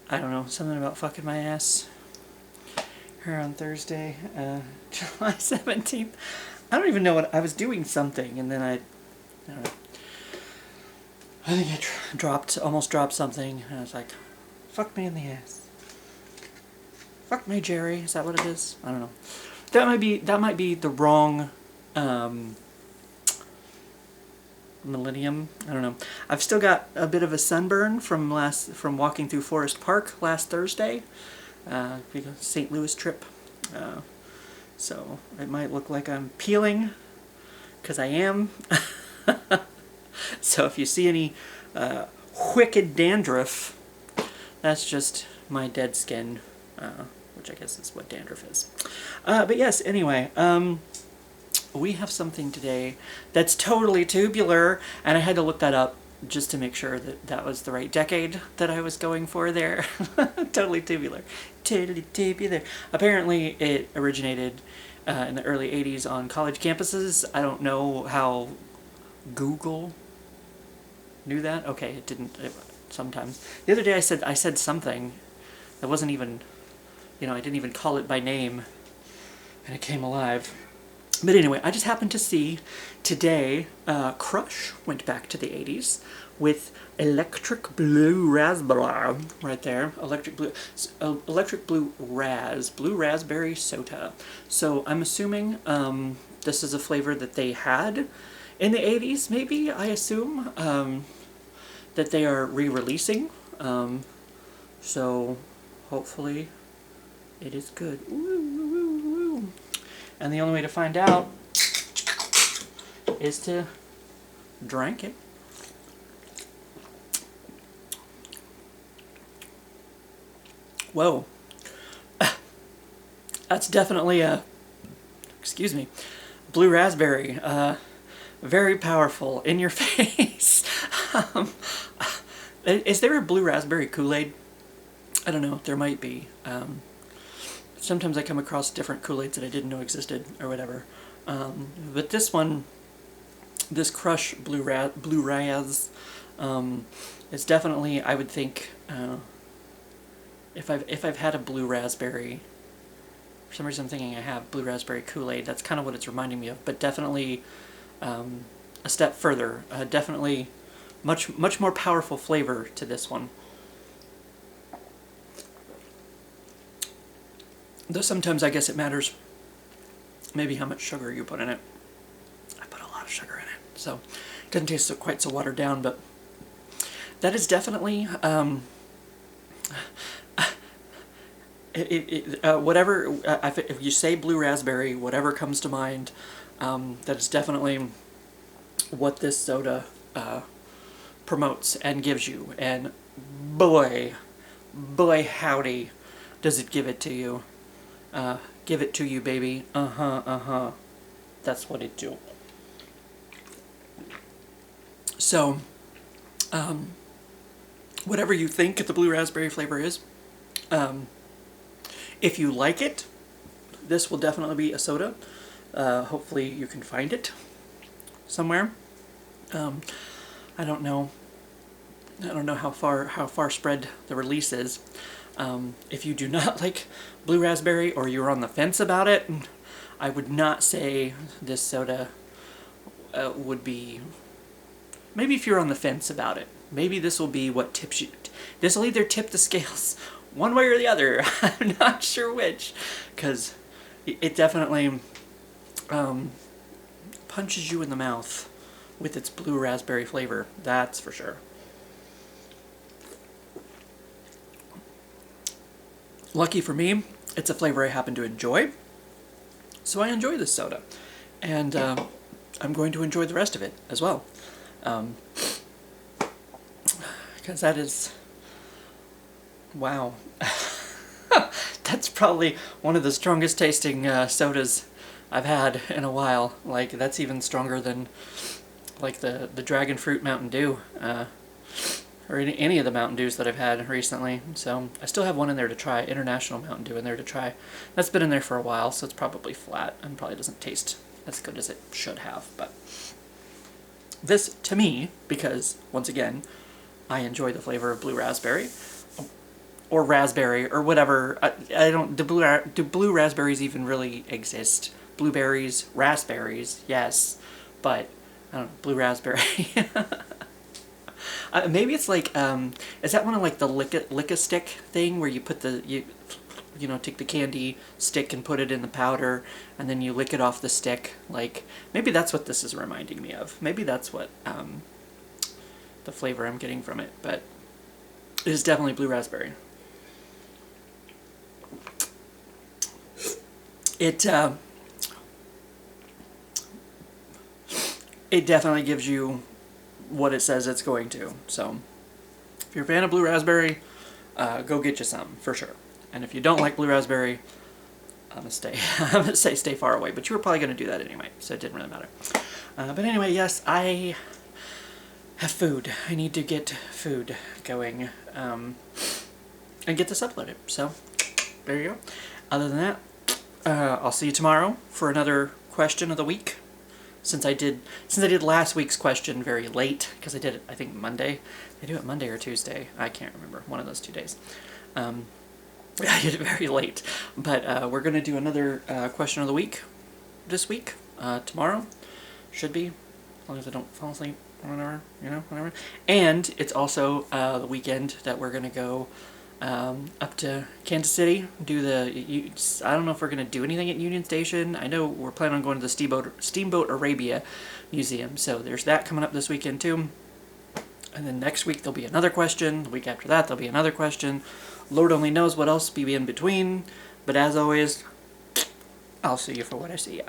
I don't know, something about fucking my ass here on Thursday, July 17th. I don't even know what, I was doing something and then I don't know. I think I almost dropped something and I was like, fuck me in the ass. Fuck me, Jerry. Is that what it is? I don't know. That might be the wrong, millennium. I don't know. I've still got a bit of a sunburn from walking through Forest Park last Thursday, because St. Louis trip. So it might look like I'm peeling, because I am. So if you see any wicked dandruff, that's just my dead skin, which I guess is what dandruff is. But yes, anyway, we have something today that's totally tubular, and I had to look that up just to make sure that that was the right decade that I was going for there. Totally tubular. Totally tubular. Apparently it originated in the early 80s on college campuses. I don't know how Google knew that. Okay, it didn't. Sometimes. The other day I said something that wasn't even, I didn't even call it by name, and it came alive. But anyway, I just happened to see today Crush went back to the 80s with Electric Blue Raspberry, right there. Electric Blue Razz, Blue Raspberry Soda. So I'm assuming this is a flavor that they had in the 80s, maybe, I assume, that they are re-releasing. So hopefully it is good. Ooh. And the only way to find out is to drink it. Whoa. That's definitely a, excuse me, blue raspberry. Very powerful, in your face. Is there a blue raspberry Kool-Aid? I don't know, there might be. Sometimes I come across different Kool-Aids that I didn't know existed, or whatever. But this one, this Crush Blue Razz, is definitely, I would think, if I've had a blue raspberry, for some reason I'm thinking I have blue raspberry Kool-Aid. That's kind of what it's reminding me of, but definitely a step further. Definitely much more powerful flavor to this one. Though sometimes I guess it matters maybe how much sugar you put in it. I put a lot of sugar in it, so it doesn't taste quite so watered down, but that is definitely whatever, if you say blue raspberry, whatever comes to mind, that is definitely what this soda promotes and gives you, and boy howdy does it give it to you. Give it to you, baby. That's what it do. So, whatever you think the blue raspberry flavor is, if you like it, this will definitely be a soda. Hopefully you can find it somewhere. I don't know how far spread the release is. If you do not like blue raspberry, or you're on the fence about it, I would not say this soda would be. Maybe if you're on the fence about it, maybe this will be what tips you. This will either tip the scales one way or the other. I'm not sure which, because it definitely punches you in the mouth with its blue raspberry flavor. That's for sure. Lucky for me, it's a flavor I happen to enjoy, so I enjoy this soda, and I'm going to enjoy the rest of it as well, because that is, wow, that's probably one of the strongest tasting sodas I've had in a while. Like, that's even stronger than like the Dragon Fruit Mountain Dew, or any of the Mountain Dews that I've had recently. So I still have one in there to try, International Mountain Dew in there to try. That's been in there for a while, so it's probably flat and probably doesn't taste as good as it should have. But this, to me, because once again, I enjoy the flavor of blue raspberry. Oh, or raspberry or whatever. I don't. Do blue raspberries even really exist? Blueberries, raspberries, yes, but I don't know, blue raspberry. Maybe it's like, is that one of like the lick-a-stick thing where you put you know, take the candy stick and put it in the powder and then you lick it off the stick? Like, maybe that's what this is reminding me of. Maybe that's what the flavor I'm getting from it, but it is definitely blue raspberry. It definitely gives you what it says it's going to. So if you're a fan of blue raspberry, go get you some for sure. And if you don't like blue raspberry, I'm gonna say stay far away. But you were probably gonna do that anyway, so it didn't really matter. But anyway, yes, I have food. I need to get food going and get this uploaded. So there you go. Other than that, I'll see you tomorrow for another question of the week. Since I did last week's question very late, because I did it, I think, Monday. They do it Monday or Tuesday. I can't remember. One of those 2 days. I did it very late. But we're going to do another question of the week this week. Tomorrow. Should be. As long as I don't fall asleep or whatever. You know, whatever. And it's also the weekend that we're going to go up to Kansas City, do I don't know if we're going to do anything at Union Station. I know we're planning on going to the Steamboat Arabia Museum, so there's that coming up this weekend too. And then next week there'll be another question. The week after that there'll be another question. Lord only knows what else will be in between, but as always, I'll see you for what I see ya.